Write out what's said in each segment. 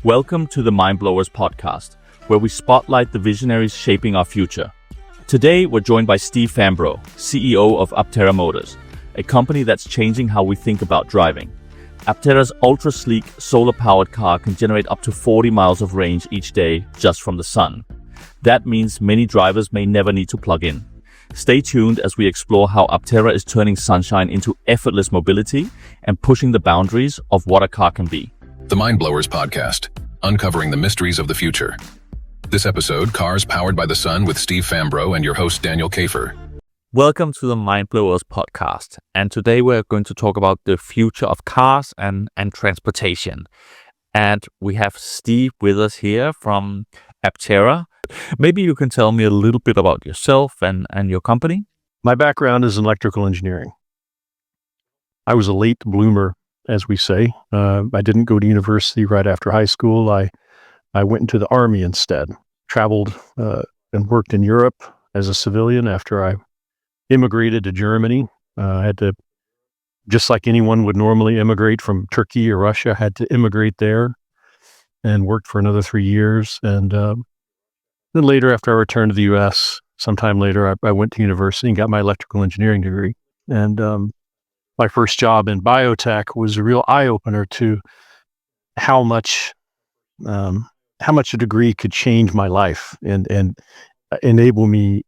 Welcome to the Mindblowers Podcast, where we spotlight the visionaries shaping our future. Today, we're joined by Steve Fambro, CEO of Aptera Motors, a company that's changing how we think about driving. Aptera's ultra-sleek, solar-powered car can generate up to 40 miles of range each day just from the sun. That means many drivers may never need to plug in. Stay tuned as we explore how Aptera is turning sunshine into effortless mobility and pushing the boundaries of what a car can be. The Mindblowers Podcast, uncovering the mysteries of the future. This episode, Cars Powered by the Sun with Steve Fambro and your host, Daniel Kafer. Welcome to the Mindblowers Podcast, and today we're going to talk about the future of cars and transportation. And we have Steve with us here from Aptera. Maybe you can tell me a little bit about yourself and your company. My background is in electrical engineering. I was a late bloomer, as we say. I didn't go to university right after high school. I went into the Army instead, traveled and worked in Europe as a civilian after I immigrated to Germany. I had to, just like anyone would normally immigrate from Turkey or Russia, had to immigrate there and worked for another 3 years. And then later, after I returned to the U.S., sometime later, I went to university and got my electrical engineering degree. And my first job in biotech was a real eye-opener to how much a degree could change my life and enable me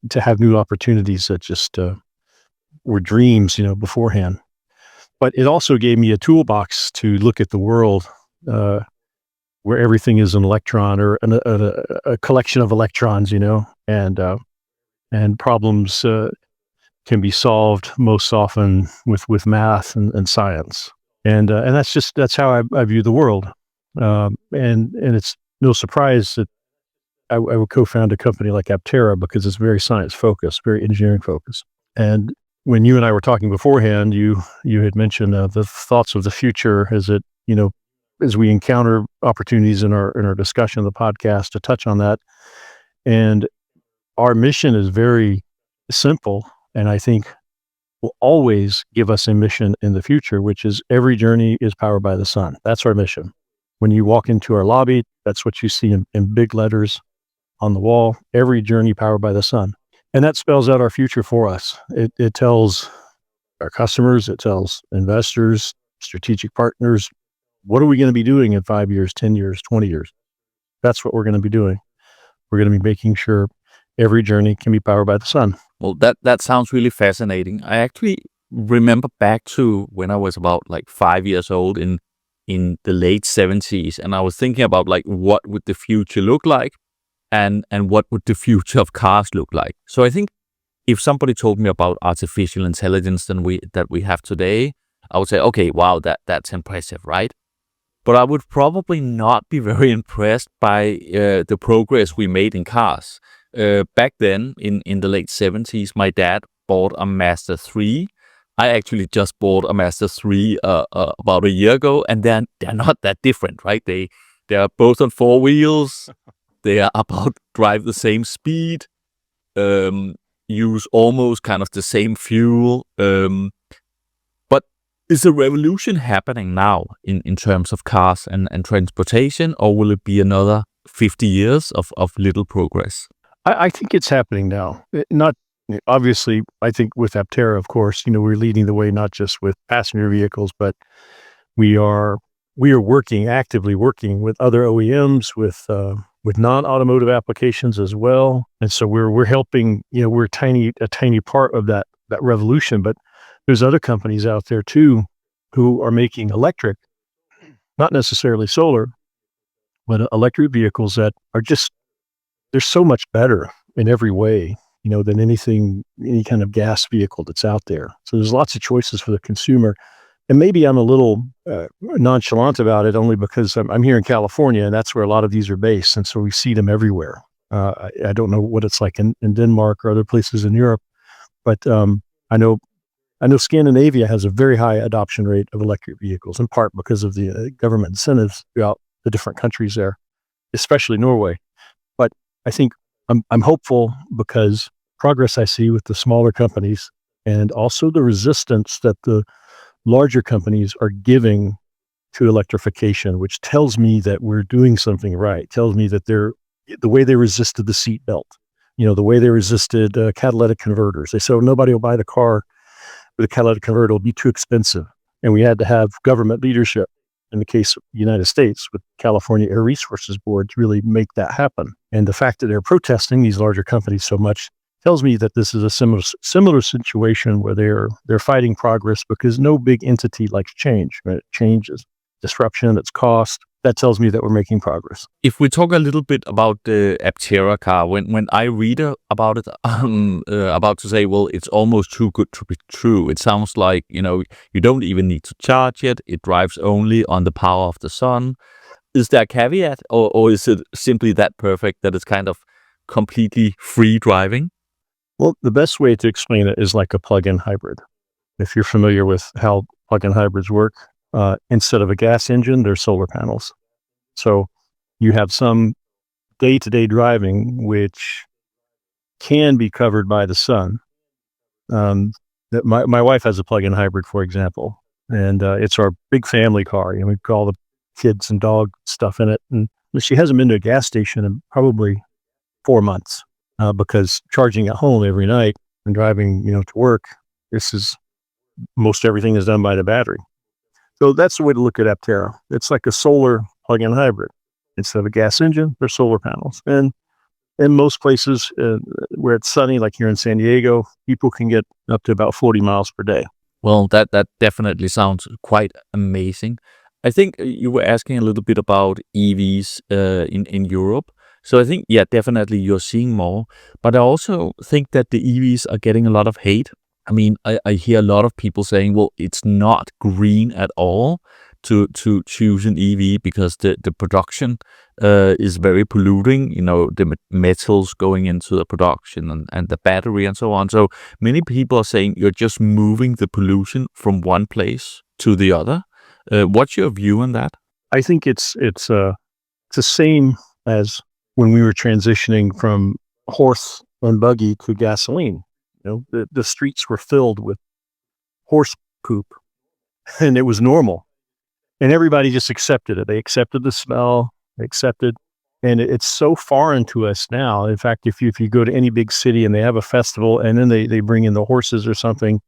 to have new opportunities that just were dreams, beforehand. But it also gave me a toolbox to look at the world where everything is an electron or a collection of electrons, and problems can be solved most often with math and science. And that's how I view the world. And it's no surprise that I would co-found a company like Aptera because it's very science focused, very engineering focused. And when you and I were talking beforehand, you had mentioned the thoughts of the future as we encounter opportunities in our discussion of the podcast to touch on that. And our mission is very simple, and I think will always give us a mission in the future, which is every journey is powered by the sun. That's our mission. When you walk into our lobby, that's what you see in big letters on the wall, every journey powered by the sun. And that spells out our future for us. It tells our customers, it tells investors, strategic partners, what are we going to be doing in 5 years, 10 years, 20 years? That's what we're going to be doing. We're going to be making sure every journey can be powered by the sun. Well, that sounds really fascinating. I actually remember back to when I was about 5 years old in the late 70s, and I was thinking about what would the future look like and what would the future of cars look like. So I think if somebody told me about artificial intelligence that we have today, I would say, okay, wow, that's impressive, right? But I would probably not be very impressed by the progress we made in cars. Back then, in the late 70s, my dad bought a Mazda 3. I actually just bought a Mazda 3 about a year ago, and they're not that different, right? They are both on four wheels. They are about drive the same speed, use almost kind of the same fuel. But is a revolution happening now in terms of cars and transportation, or will it be another 50 years of little progress? I think it's happening now. Not obviously, I think with Aptera, of course, we're leading the way, not just with passenger vehicles, but we are actively working with other OEMs, with non-automotive applications as well. And so we're helping, we're a tiny part of that revolution, but there's other companies out there too, who are making electric, not necessarily solar, but electric vehicles that are they're so much better in every way, than any kind of gas vehicle that's out there. So there's lots of choices for the consumer. And maybe I'm a little nonchalant about it only because I'm here in California and that's where a lot of these are based. And so we see them everywhere. I don't know what it's like in Denmark or other places in Europe, but I know Scandinavia has a very high adoption rate of electric vehicles, in part because of the government incentives throughout the different countries there, especially Norway. But I think I'm hopeful because progress I see with the smaller companies and also the resistance that the larger companies are giving to electrification, which tells me that we're doing something right. Tells me that the way they resisted the seat belt, the way they resisted catalytic converters. They said, nobody will buy the car with a catalytic converter. It'll be too expensive. And we had to have government leadership, in the case of the United States, with California Air Resources Board, to really make that happen. And the fact that they're protesting these larger companies so much tells me that this is a similar situation where they're fighting progress, because no big entity likes change. Right? Change is disruption, it's cost. That tells me that we're making progress. If we talk a little bit about the Aptera car, when I read about it, I'm about to say, well, it's almost too good to be true. It sounds like, you don't even need to charge it. It drives only on the power of the sun. Is there a caveat, or is it simply that perfect that it's kind of completely free driving? Well, the best way to explain it is like a plug-in hybrid. If you're familiar with how plug-in hybrids work, instead of a gas engine, there's solar panels. So you have some day-to-day driving which can be covered by the sun. My wife has a plug-in hybrid, for example, and it's our big family car. We put all the kids and dog stuff in it, and she hasn't been to a gas station in probably 4 months, because charging at home every night and driving, to work, most everything is done by the battery. So that's the way to look at Aptera. It's like a solar plug-in hybrid. Instead of a gas engine, there's solar panels. And in most places where it's sunny, like here in San Diego, people can get up to about 40 miles per day. Well, that definitely sounds quite amazing. I think you were asking a little bit about EVs in Europe. So I think, yeah, definitely you're seeing more. But I also think that the EVs are getting a lot of hate. I mean, I hear a lot of people saying, well, it's not green at all to choose an EV because the production is very polluting, the metals going into the production and the battery and so on. So many people are saying you're just moving the pollution from one place to the other. What's your view on that? I think it's the same as when we were transitioning from horse and buggy to gasoline. The streets were filled with horse poop, and it was normal. And everybody just accepted it. They accepted the smell, and it's so foreign to us now. In fact, if you go to any big city and they have a festival and then they bring in the horses or something,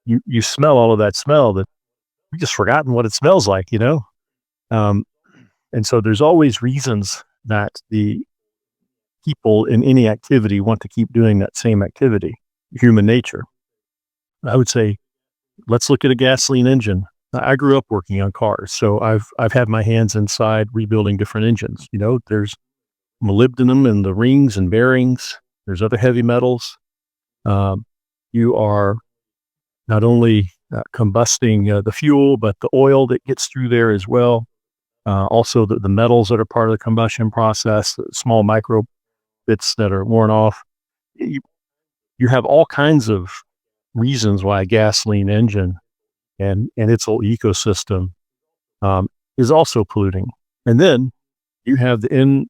you smell all of that smell that we've just forgotten what it smells like, And so there's always reasons that the people in any activity want to keep doing that same activity. Human nature. I would say, let's look at a gasoline engine. I grew up working on cars, so I've had my hands inside rebuilding different engines. There's molybdenum in the rings and bearings. There's other heavy metals. You are not only combusting the fuel, but the oil that gets through there as well. Also the metals that are part of the combustion process, the small micro bits that are worn off. You have all kinds of reasons why a gasoline engine and its whole ecosystem is also polluting. And then you have the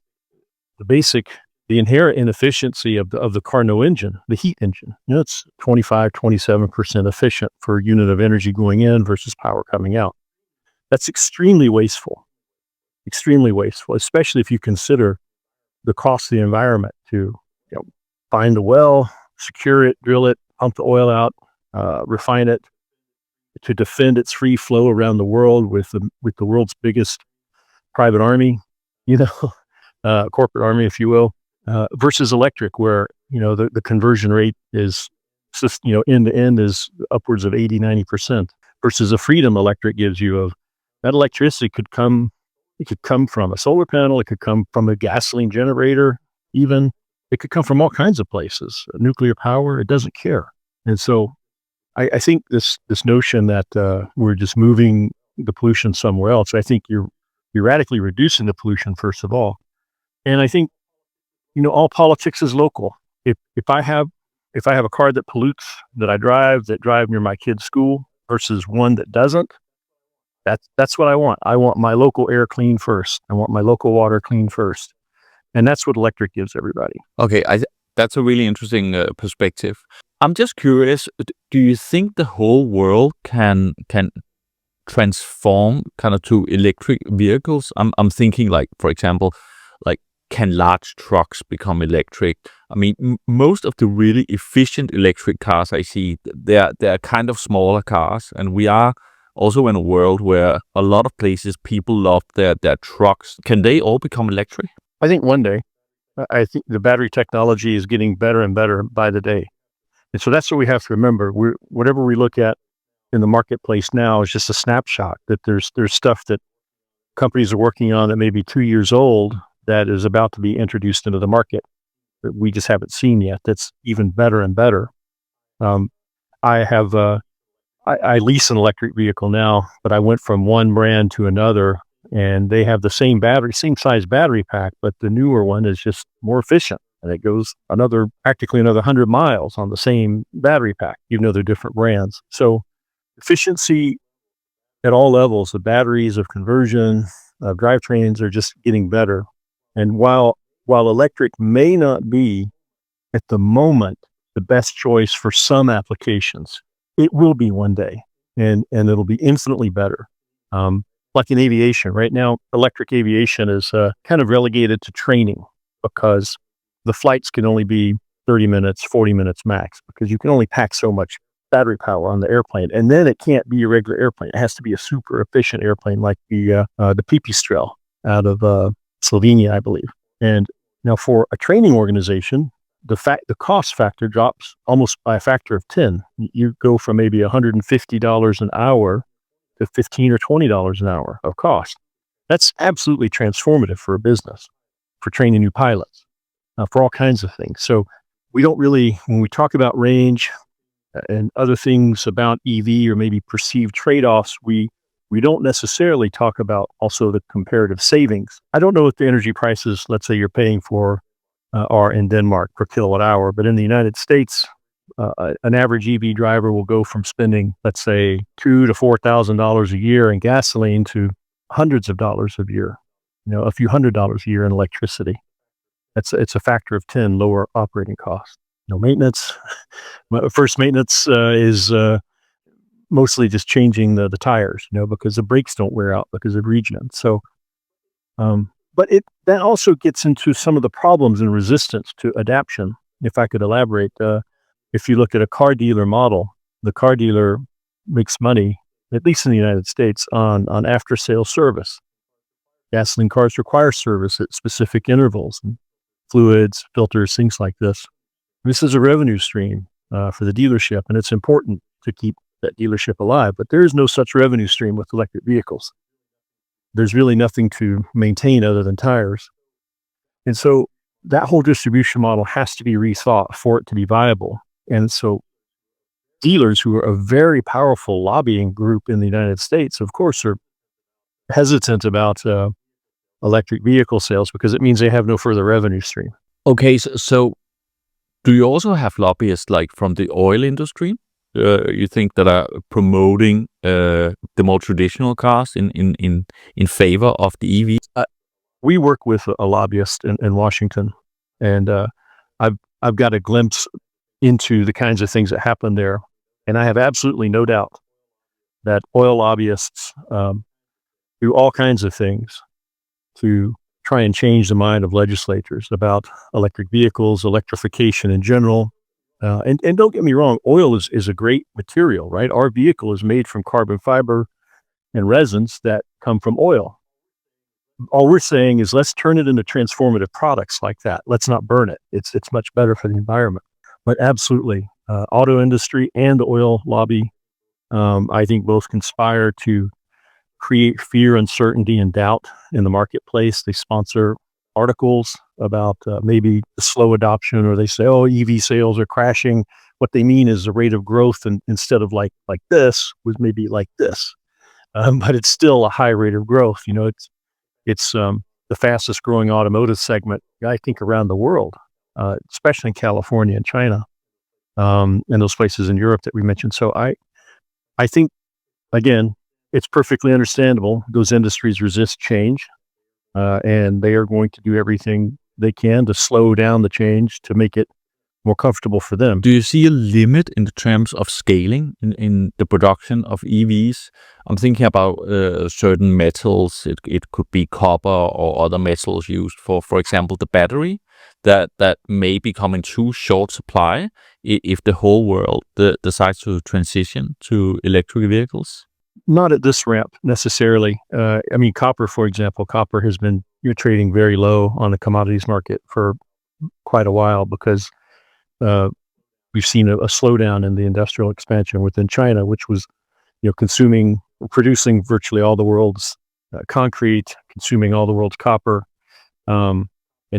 inherent inefficiency of the Carnot engine, the heat engine. It's 25-27% efficient per unit of energy going in versus power coming out. That's extremely wasteful, especially if you consider the cost of the environment to find a well, secure it, drill it, pump the oil out, refine it, to defend its free flow around the world with the world's biggest private army, corporate army, if you will, versus electric, where the conversion rate is just end to end is upwards of 80-90%, versus a freedom electric gives you of that electricity could come from a solar panel, it could come from a gasoline generator, even. It could come from all kinds of places, nuclear power, it doesn't care. And so I think this notion that we're just moving the pollution somewhere else, I think you're radically reducing the pollution, first of all. And I think, all politics is local. If I have a car that pollutes, that drive near my kid's school versus one that doesn't, that's what I want. I want my local air clean first. I want my local water clean first. And that's what electric gives everybody. Okay, that's a really interesting perspective. I'm just curious, do you think the whole world can transform kind of to electric vehicles? I'm thinking like, for example, like, can large trucks become electric? I mean, most of the really efficient electric cars I see, they're kind of smaller cars, and we are also in a world where a lot of places people love their trucks. Can they all become electric? I think one day. I think the battery technology is getting better and better by the day. And so that's what we have to remember. Whatever we look at in the marketplace now is just a snapshot, that there's stuff that companies are working on that may be 2 years old that is about to be introduced into the market that we just haven't seen yet. That's even better and better. I lease an electric vehicle now, but I went from one brand to another, and they have the same size battery pack, but the newer one is just more efficient, and it goes practically another 100 miles on the same battery pack, even though they're different brands. So efficiency at all levels, the batteries, of conversion, drivetrains are just getting better. And while electric may not be at the moment the best choice for some applications, it will be one day, and it'll be infinitely better. Like in aviation right now, electric aviation is kind of relegated to training, because the flights can only be 30 minutes, 40 minutes max, because you can only pack so much battery power on the airplane. And then it can't be a regular airplane. It has to be a super efficient airplane, like the Pipistrel out of Slovenia, I believe. And now for a training organization, the cost factor drops almost by a factor of 10. You go from maybe $150 an hour to $15 or $20 an hour of cost. That's absolutely transformative for a business, for training new pilots, for all kinds of things. So we don't really, when we talk about range and other things about EV or maybe perceived trade-offs, we don't necessarily talk about also the comparative savings. I don't know what the energy prices, let's say you're paying for, are in Denmark per kilowatt hour, but in the United States, an average EV driver will go from spending, let's say, $2,000 to $4,000 a year in gasoline to hundreds of dollars a year, a few $100s a year in electricity. It's a factor of 10 lower operating costs. Maintenance. First maintenance is mostly just changing the tires, because the brakes don't wear out because of regen. So, but that also gets into some of the problems and resistance to adaptation. If I could elaborate, if you look at a car dealer model, the car dealer makes money, at least in the United States, on after sales service. Gasoline cars require service at specific intervals, and fluids, filters, things like this. This is a revenue stream for the dealership, and it's important to keep that dealership alive. But there is no such revenue stream with electric vehicles. There's really nothing to maintain other than tires. And so that whole distribution model has to be rethought for it to be viable. And so dealers, who are a very powerful lobbying group in the United States, of course, are hesitant about electric vehicle sales, because it means they have no further revenue stream. Okay, so do you also have lobbyists like from the oil industry? You think that are promoting the more traditional cars in favor of the EV? We work with a lobbyist in Washington, and I've got a glimpse into the kinds of things that happen there, and I have absolutely no doubt that oil lobbyists do all kinds of things to try and change the mind of legislators about electric vehicles, electrification in general. And don't get me wrong, oil is a great material, right? Our vehicle is made from carbon fiber and resins that come from oil. All we're saying is let's turn it into transformative products like that. Let's not burn it. It's much better for the environment. But absolutely, auto industry and the oil lobby, I think both conspire to create fear, uncertainty, and doubt in the marketplace. They sponsor articles about maybe the slow adoption, or they say, oh, EV sales are crashing. What they mean is the rate of growth, and instead of like this, was maybe like this. But it's still a high rate of growth. It's the fastest growing automotive segment, I think, around the world, especially in California and China, and those places in Europe that we mentioned. So I think, again, it's perfectly understandable. Those industries resist change, and they are going to do everything they can to slow down the change, to make it more comfortable for them. Do you see a limit in the terms of scaling in the production of EVs? I'm thinking about certain metals. It could be copper or other metals used for example, the battery that may become in too short supply if the whole world decides to transition to electric vehicles. Not at this ramp necessarily. I mean, copper, for example, copper has been trading very low on the commodities market for quite a while because we've seen a slowdown in the industrial expansion within China, which was, producing virtually all the world's concrete, consuming all the world's copper. And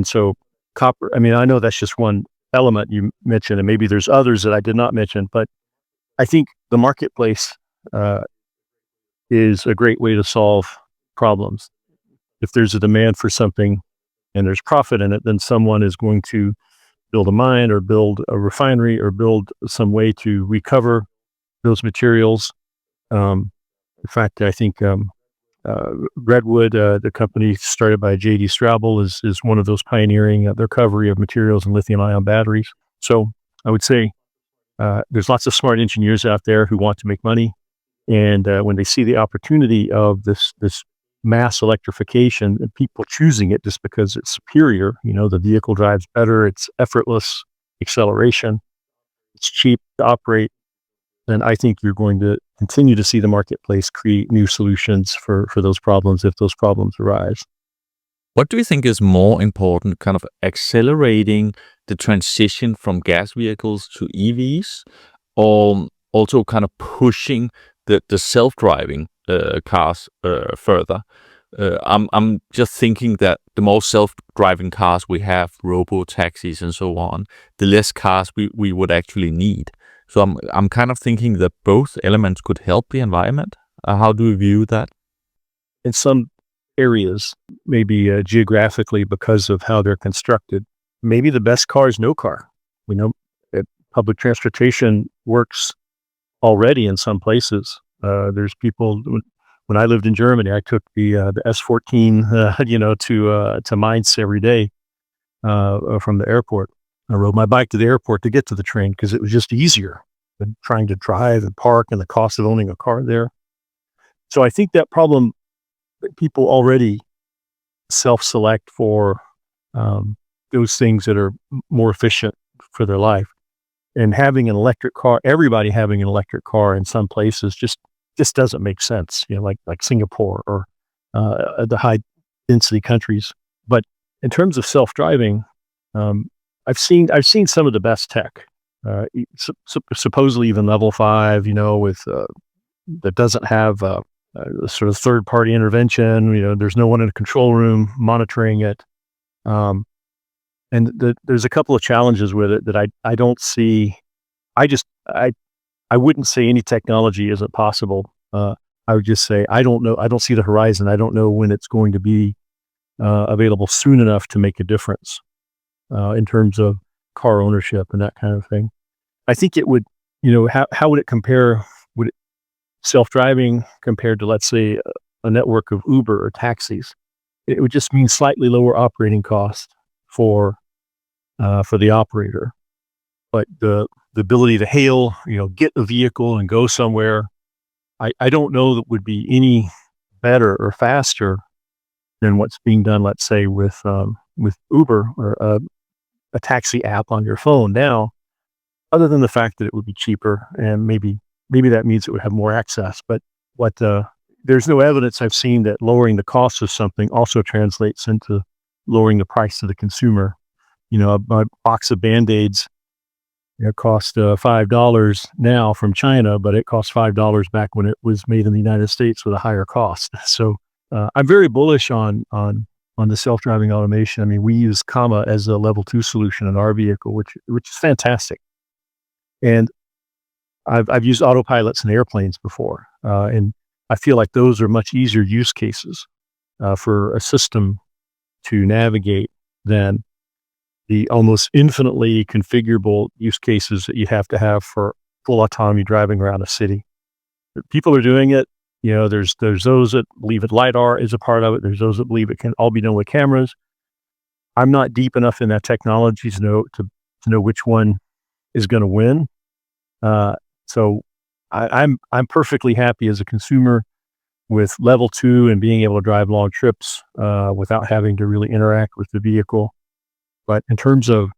so copper, I mean, I know that's just one element you mentioned, and maybe there's others that I did not mention, but I think the marketplace is a great way to solve problems. If there's a demand for something and there's profit in it, then someone is going to build a mine or build a refinery or build some way to recover those materials. In fact, I think Redwood, the company started by J.D. Straubel, is one of those pioneering the recovery of materials in lithium-ion batteries. So I would say there's lots of smart engineers out there who want to make money. And when they see the opportunity of this mass electrification and people choosing it just because it's superior, the vehicle drives better, it's effortless acceleration, it's cheap to operate, then I think you're going to continue to see the marketplace create new solutions for those problems if those problems arise. What do you think is more important, kind of accelerating the transition from gas vehicles to EVs, or also kind of pushing the self-driving cars further? I'm just thinking that the more self-driving cars we have, robo-taxis and so on, the less cars we would actually need. So I'm kind of thinking that both elements could help the environment. How do you view that? In some areas, maybe geographically because of how they're constructed, maybe the best car is no car. We know public transportation works already in some places. There's people. When I lived in Germany, I took the S14, to Mainz every day from the airport. I rode my bike to the airport to get to the train because it was just easier than trying to drive and park and the cost of owning a car there. So I think that problem, people already self-select for those things that are more efficient for their life. And having an electric car, everybody having an electric car in some places just doesn't make sense, like Singapore or the high density countries. But in terms of self-driving, I've seen some of the best tech, supposedly even level 5, with that doesn't have sort of third-party intervention. There's no one in a control room monitoring it, and there's a couple of challenges with it that I don't see. I wouldn't say any technology isn't possible. I would just say I don't know. I don't see the horizon. I don't know when it's going to be available soon enough to make a difference in terms of car ownership and that kind of thing. I think it would, how would it compare? Would self-driving compared to, let's say, a network of Uber or taxis? It would just mean slightly lower operating costs for the operator, but the ability to hail, get a vehicle and go somewhere, I don't know that would be any better or faster than what's being done, let's say, with Uber or a taxi app on your phone now, other than the fact that it would be cheaper and maybe that means it would have more access. But there's no evidence I've seen that lowering the cost of something also translates into lowering the price to the consumer. A box of Band-Aids cost $5 now from China, but it cost $5 back when it was made in the United States with a higher cost. So I'm very bullish on the self-driving automation. I mean, we use Comma as a level 2 solution in our vehicle, which is fantastic. And I've used autopilots in airplanes before, and I feel like those are much easier use cases for a system to navigate than the almost infinitely configurable use cases that you have to have for full autonomy driving around a city. People are doing it. There's those that believe that LiDAR is a part of it. There's those that believe it can all be done with cameras. I'm not deep enough in that technology to to know which one is going to win. So I'm perfectly happy as a consumer with level 2 and being able to drive long trips without having to really interact with the vehicle. But in terms of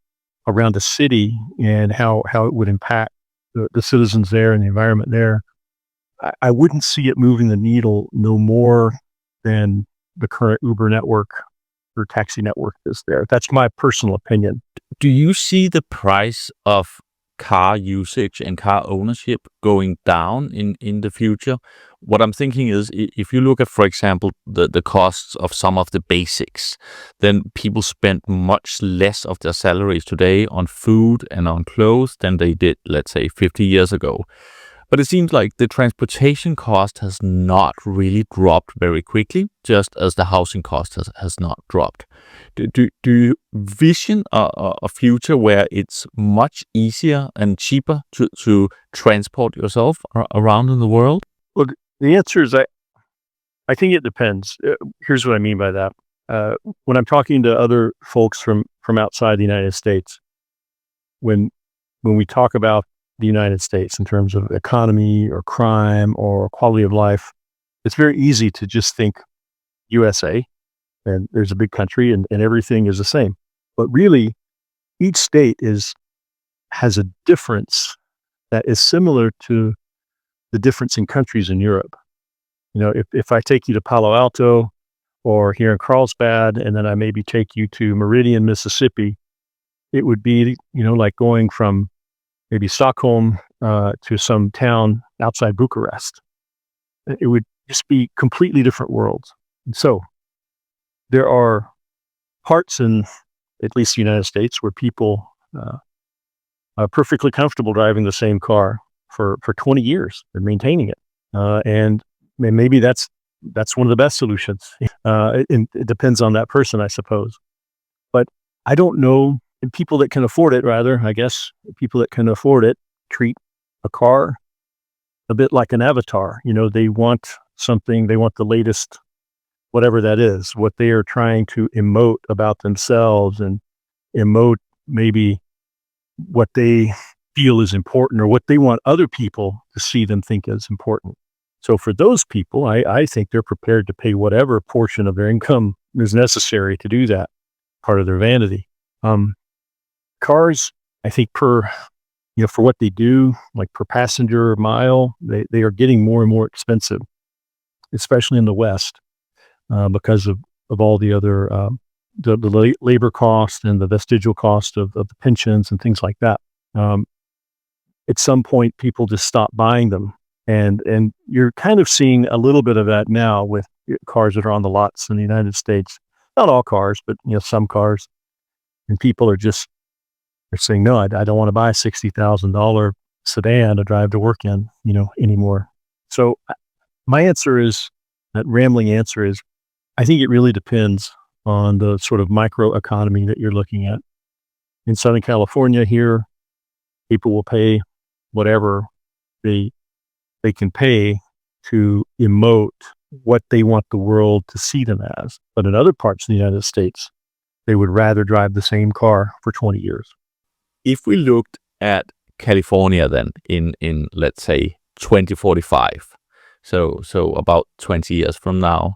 around the city and how it would impact the citizens there and the environment there, I wouldn't see it moving the needle no more than the current Uber network or taxi network is there. That's my personal opinion. Do you see the price of car usage and car ownership going down in the future? What I'm thinking is, if you look at, for example, the costs of some of the basics, then people spend much less of their salaries today on food and on clothes than they did, let's say, 50 years ago. But it seems like the transportation cost has not really dropped very quickly, just as the housing cost has not dropped. Do you vision a future where it's much easier and cheaper to transport yourself around in the world? Well, the answer is I think it depends. Here's what I mean by that. When I'm talking to other folks from outside the United States, when we talk about the United States in terms of economy or crime or quality of life, it's very easy to just think USA, and there's a big country and everything is the same. But really, each state has a difference that is similar to the difference in countries in Europe. You know, if I take you to Palo Alto or here in Carlsbad, and then I maybe take you to Meridian, Mississippi, it would be, like going from maybe Stockholm to some town outside Bucharest. It would just be completely different worlds. And so there are parts in at least the United States where people are perfectly comfortable driving the same car for 20 years and maintaining it. And maybe that's one of the best solutions. It depends on that person, I suppose. But I don't know. And people that can afford it, rather, I guess, people that can afford it treat a car a bit like an avatar. They want something, they want the latest, whatever that is, what they are trying to emote about themselves and emote maybe what they feel is important or what they want other people to see them think is important. So for those people, I think they're prepared to pay whatever portion of their income is necessary to do that, part of their vanity. Cars, I think for what they do, like per passenger mile, they are getting more and more expensive, especially in the West, because of all the other, the labor cost and the vestigial cost of the pensions and things like that. At some point, people just stop buying them. And you're kind of seeing a little bit of that now with cars that are on the lots in the United States. Not all cars, but some cars. And people are saying, no, I don't want to buy a $60,000 sedan to drive to work in, anymore. So my answer is, that rambling answer is, I think it really depends on the sort of micro economy that you're looking at. In Southern California here, people will pay whatever they can pay to emote what they want the world to see them as. But in other parts of the United States, they would rather drive the same car for 20 years. If we looked at California then in let's say 2045, so about 20 years from now,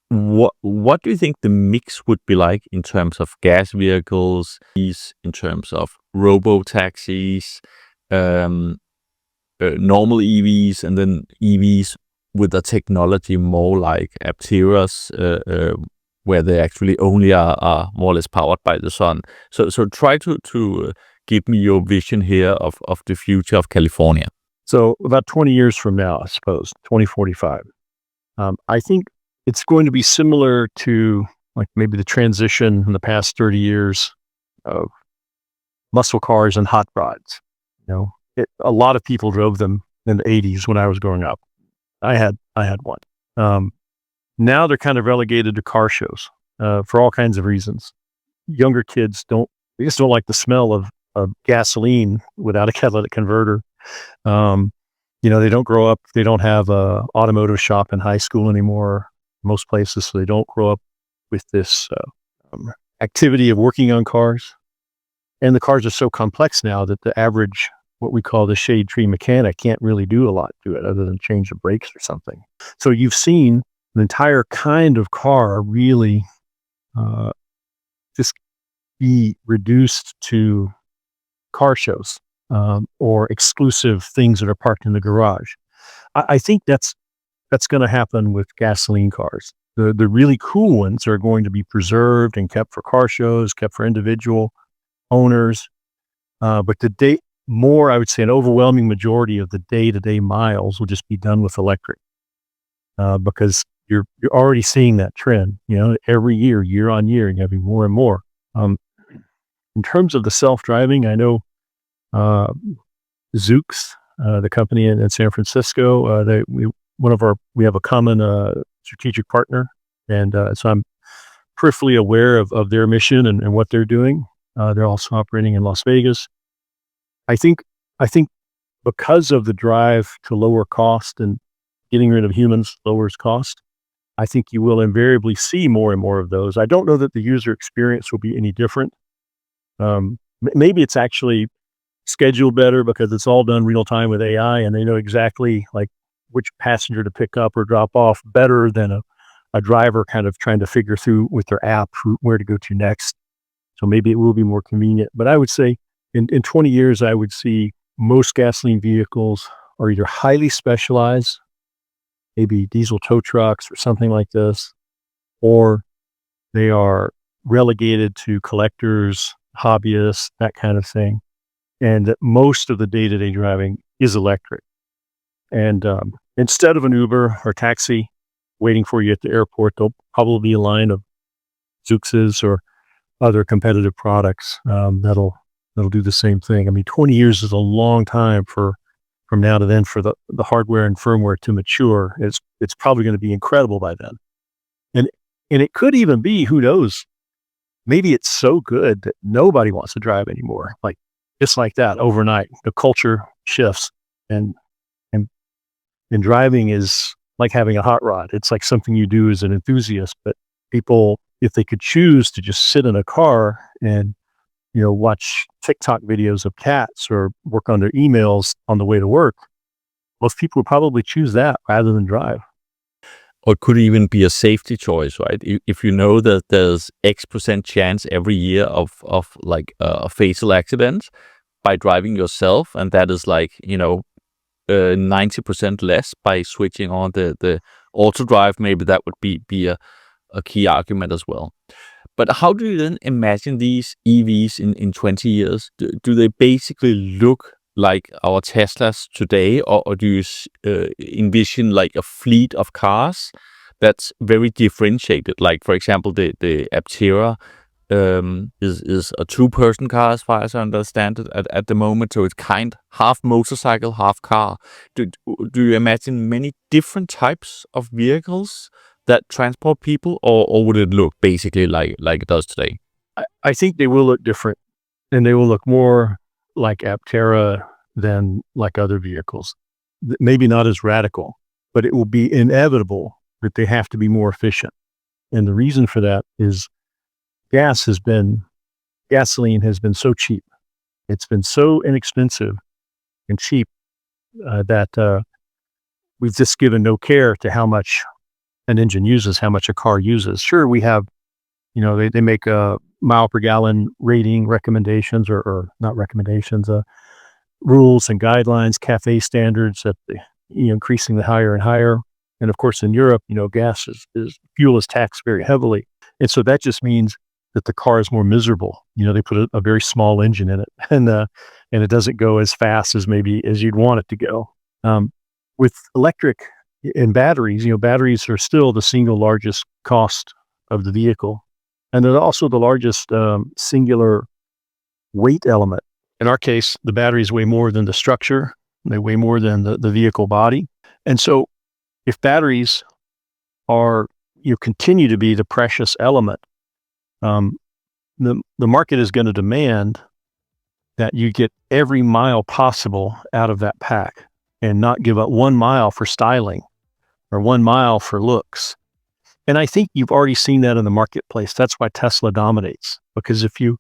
what do you think the mix would be like in terms of gas vehicles, in terms of robo-taxis, normal EVs, and then EVs with a technology more like Aptera's, where they actually only are more or less powered by the sun. So try to give me your vision here of the future of California. So about 20 years from now, I suppose, 2045, I think it's going to be similar to like maybe the transition in the past 30 years of muscle cars and hot rods. A lot of people drove them in the 80s when I was growing up. I had one. Now they're kind of relegated to car shows for all kinds of reasons. Younger kids just don't like the smell of gasoline without a catalytic converter. They don't grow up. They don't have a automotive shop in high school anymore, most places. So they don't grow up with this activity of working on cars. And the cars are so complex now that the average, what we call the shade tree mechanic, can't really do a lot to it other than change the brakes or something. So you've seen an entire kind of car really just be reduced to car shows or exclusive things that are parked in the garage. I think that's going to happen with gasoline cars. The really cool ones are going to be preserved and kept for car shows, kept for individual owners. But I would say an overwhelming majority of the day-to-day miles will just be done with electric because you're already seeing that trend. Every year on year, you're having more and more. In terms of the self-driving, I know Zoox, the company in San Francisco, we have a common strategic partner, and so I'm peripherally aware of their mission and what they're doing. They're also operating in Las Vegas. I think because of the drive to lower cost and getting rid of humans lowers cost, I think you will invariably see more and more of those. I don't know that the user experience will be any different. Maybe it's actually scheduled better because it's all done real time with AI, and they know exactly like which passenger to pick up or drop off better than a driver kind of trying to figure through with their app where to go to next. So maybe it will be more convenient. But I would say in 20 years, I would see most gasoline vehicles are either highly specialized, maybe diesel tow trucks or something like this, or they are relegated to collectors, hobbyists, that kind of thing. And that most of the day-to-day driving is electric. And instead of an Uber or taxi waiting for you at the airport, there'll probably be a line of Zooxes or other competitive products that'll do the same thing. I mean, 20 years is a long time from now to then for the hardware and firmware to mature. It's probably going to be incredible by then. And it could even be, who knows, maybe it's so good that nobody wants to drive anymore. Like just like that overnight, the culture shifts and driving is like having a hot rod. It's like something you do as an enthusiast, but people, if they could choose to just sit in a car and, watch TikTok videos of cats or work on their emails on the way to work, most people would probably choose that rather than drive. Or it could even be a safety choice, right? If you know that there's X% chance every year of like a fatal accident by driving yourself, and that is like, 90% less by switching on the auto drive, maybe that would be a key argument as well. But how do you then imagine these EVs in 20 years? Do they basically look like our Teslas today, or do you envision like a fleet of cars that's very differentiated? Like, for example, the Aptera is a two-person car, as far as I understand it, at the moment. So it's kind half motorcycle, half car. Do you imagine many different types of vehicles that transport people, or would it look basically like it does today? I think they will look different, and they will look more like Aptera than like other vehicles. Maybe not as radical, but it will be inevitable that they have to be more efficient. And the reason for that is gasoline has been so cheap. It's been so inexpensive and cheap that we've just given no care to how much an engine uses, how much a car uses. Sure, we have, they make a mile per gallon rating recommendations or not recommendations, rules and guidelines, CAFE standards that increasing the higher and higher. And of course, in Europe, gas fuel is taxed very heavily. And so that just means that the car is more miserable. They put a very small engine in it and it doesn't go as fast as maybe as you'd want it to go. With electric and batteries, batteries are still the single largest cost of the vehicle. And they're also the largest singular weight element. In our case, the batteries weigh more than the structure. They weigh more than the vehicle body. And so if batteries continue to be the precious element, the market is going to demand that you get every mile possible out of that pack and not give up 1 mile for styling or 1 mile for looks. And I think you've already seen that in the marketplace. That's why Tesla dominates, because if you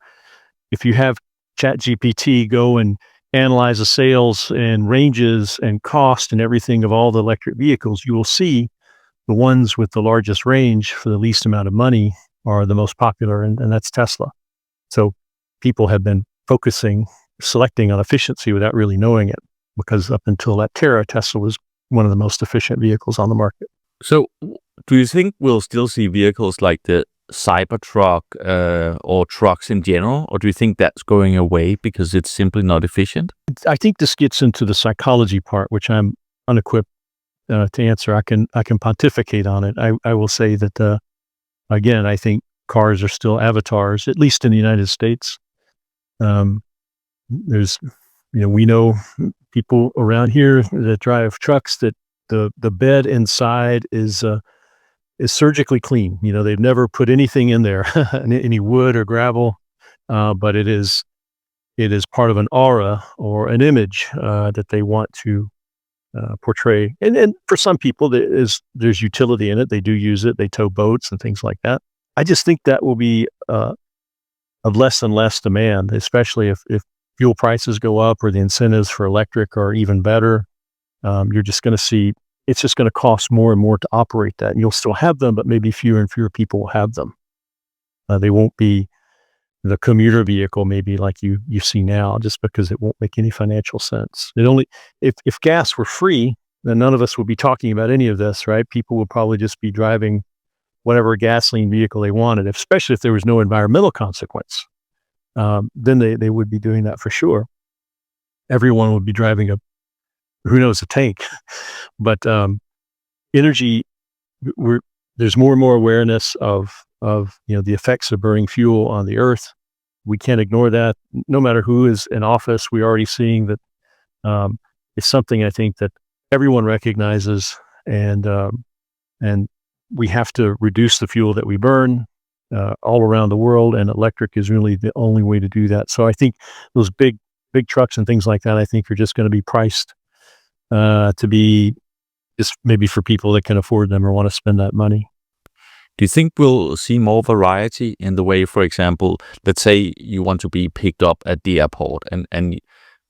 have ChatGPT go and analyze the sales and ranges and cost and everything of all the electric vehicles, you will see the ones with the largest range for the least amount of money are the most popular, and that's Tesla. So people have been selecting on efficiency without really knowing it, because up until Aptera, Tesla was one of the most efficient vehicles on the market. So, do you think we'll still see vehicles like the Cybertruck or trucks in general, or do you think that's going away because it's simply not efficient? I think this gets into the psychology part, which I'm unequipped to answer. I can pontificate on it. I will say that again, I think cars are still avatars, at least in the United States. There's, we know people around here that drive trucks that the bed inside is surgically clean. They've never put anything in there, any wood or gravel, but it is part of an aura or an image that they want to portray. And for some people, there's utility in it. They do use it. They tow boats and things like that. I just think that will be of less and less demand, especially if fuel prices go up or the incentives for electric are even better. You're just going to see it's just going to cost more and more to operate that. And you'll still have them, but maybe fewer and fewer people will have them. They won't be the commuter vehicle, maybe like you see now, just because it won't make any financial sense. If gas were free, then none of us would be talking about any of this, right? People would probably just be driving whatever gasoline vehicle they wanted, especially if there was no environmental consequence. Then they would be doing that for sure. Everyone would be driving a tank. But energy, there's more and more awareness of the effects of burning fuel on the earth. We can't ignore that. No matter who is in office, we're already seeing that it's something I think that everyone recognizes, and we have to reduce the fuel that we burn all around the world, and electric is really the only way to do that. So I think those big trucks and things like that, I think, are just going to be priced to be just maybe for people that can afford them or want to spend that money. Do you think we'll see more variety in the way, for example, let's say you want to be picked up at the airport and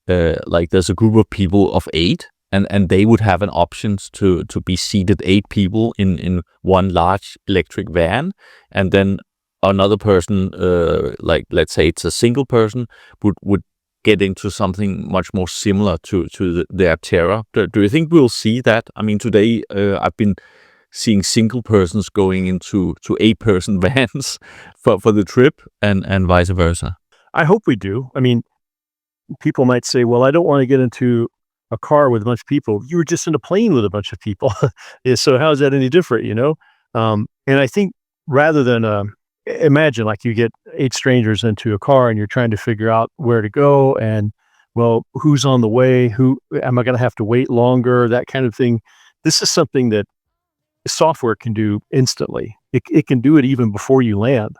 like there's a group of people of 8 and they would have an option to be seated 8 people in one large electric van, and then another person, like let's say it's a single person, would get into something much more similar to the Aptera. Do you think we'll see that? I mean, today I've been seeing single persons going into 8-person vans for the trip and vice versa. I hope we do. I mean, people might say, well, I don't want to get into a car with a bunch of people. You were just in a plane with a bunch of people. So how is that any different, And I think rather than imagine like you get 8 strangers into a car and you're trying to figure out where to go and, well, who's on the way? Who am I going to have to wait longer? That kind of thing. This is something that software can do instantly. It can do it even before you land,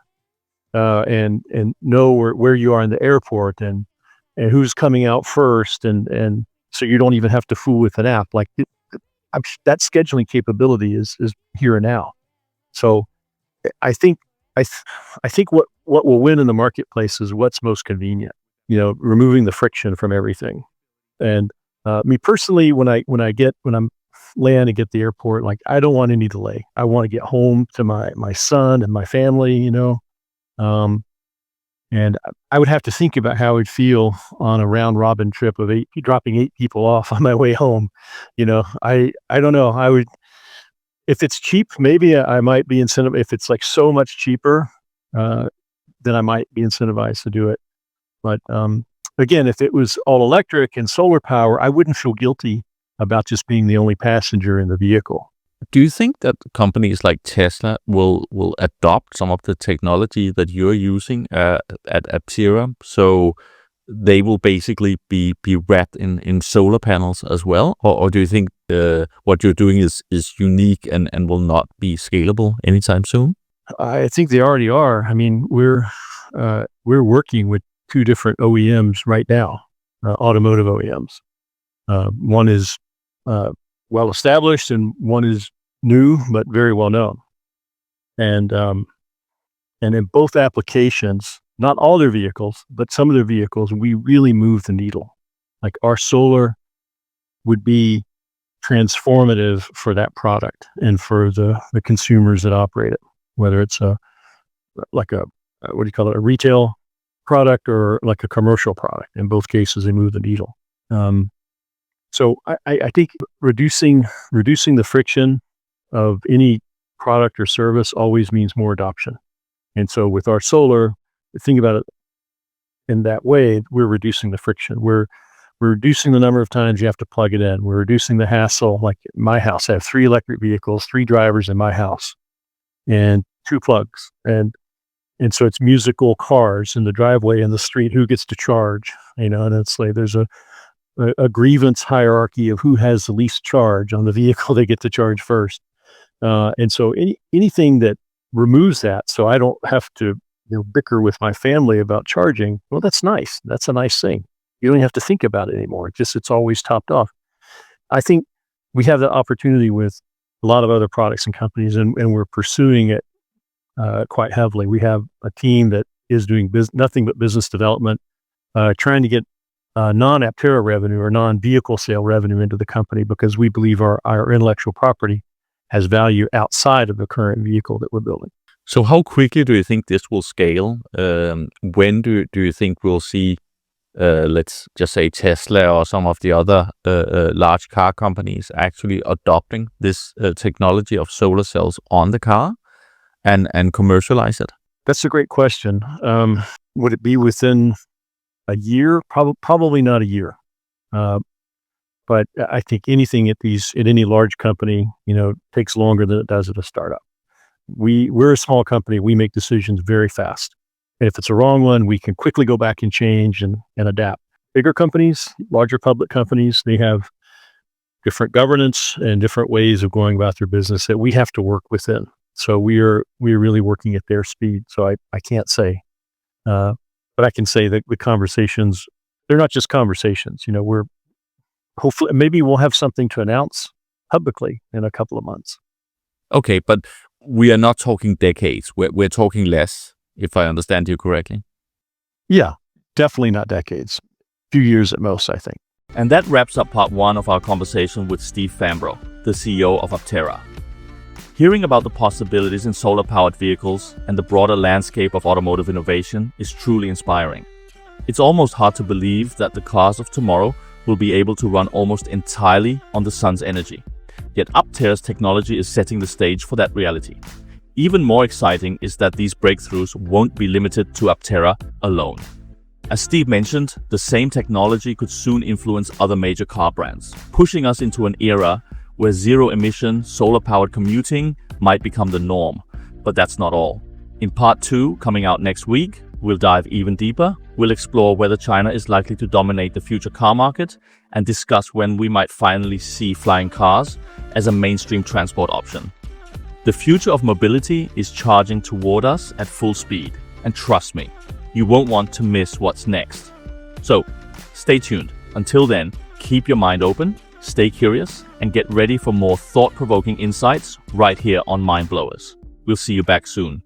and know where you are in the airport and who's coming out first, and so you don't even have to fool with an app. Like that scheduling capability is here and now. So I think what will win in the marketplace is what's most convenient. Removing the friction from everything. And me personally, when I'm land and get the airport, like I don't want any delay. I want to get home to my son and my family, and I would have to think about how I'd feel on a round robin trip of dropping 8 people off on my way home. I don't know. I would, if it's cheap, maybe I might be incentivized. If it's like so much cheaper, then I might be incentivized to do it. But again, if it was all electric and solar power, I wouldn't feel guilty about just being the only passenger in the vehicle. Do you think that companies like Tesla will adopt some of the technology that you're using at Aptera, so they will basically be wrapped in solar panels as well? Or do you think what you're doing is unique and will not be scalable anytime soon? I think they already are. I mean, we're working with 2 different OEMs right now, automotive OEMs. One is well established, and one is new but very well known. And in both applications, not all their vehicles, but some of their vehicles, we really move the needle. Like our solar would be transformative for that product and for the consumers that operate it, whether it's a retail product or like a commercial product. In both cases, they move the needle. So I think reducing the friction of any product or service always means more adoption. And so with our solar, think about it in that way, we're reducing the friction. We're reducing the number of times you have to plug it in. We're reducing the hassle. Like my house, I have 3 electric vehicles, 3 drivers in my house, and 2 plugs. And so it's musical cars in the driveway in the street. Who gets to charge? And it's like there's a grievance hierarchy of who has the least charge on the vehicle they get to charge first. And so anything that removes that, so I don't have to bicker with my family about charging. Well, that's nice. That's a nice thing. You don't have to think about it anymore. It's always topped off. I think we have the opportunity with a lot of other products and companies, and we're pursuing it quite heavily. We have a team that is doing nothing but business development, trying to get non-Aptera revenue or non-vehicle sale revenue into the company, because we believe our intellectual property has value outside of the current vehicle that we're building. So how quickly do you think this will scale? When do you think we'll see, let's just say Tesla or some of the other large car companies actually adopting this technology of solar cells on the car and commercialize it? That's a great question. Would it be within a year? Probably not a year. But I think anything at any large company, takes longer than it does at a startup. We're a small company. We make decisions very fast. And if it's a wrong one, we can quickly go back and change and adapt. Bigger companies, larger public companies, they have different governance and different ways of going about their business that we have to work within. So we're really working at their speed. So I can't say, but I can say that the conversations, they're not just conversations. We're hopefully, maybe we'll have something to announce publicly in a couple of months. Okay, but we are not talking decades. We're talking less, if I understand you correctly. Yeah, definitely not decades. A few years at most, I think. And that wraps up part 1 of our conversation with Steve Fambro, the CEO of Aptera. Hearing about the possibilities in solar-powered vehicles and the broader landscape of automotive innovation is truly inspiring. It's almost hard to believe that the cars of tomorrow will be able to run almost entirely on the sun's energy. Yet Aptera's technology is setting the stage for that reality. Even more exciting is that these breakthroughs won't be limited to Aptera alone. As Steve mentioned, the same technology could soon influence other major car brands, pushing us into an era where zero-emission, solar-powered commuting might become the norm. But that's not all. In part 2, coming out next week, we'll dive even deeper. We'll explore whether China is likely to dominate the future car market and discuss when we might finally see flying cars as a mainstream transport option. The future of mobility is charging toward us at full speed. And trust me, you won't want to miss what's next. So, stay tuned. Until then, keep your mind open, stay curious, and get ready for more thought-provoking insights right here on Mindblowers. We'll see you back soon.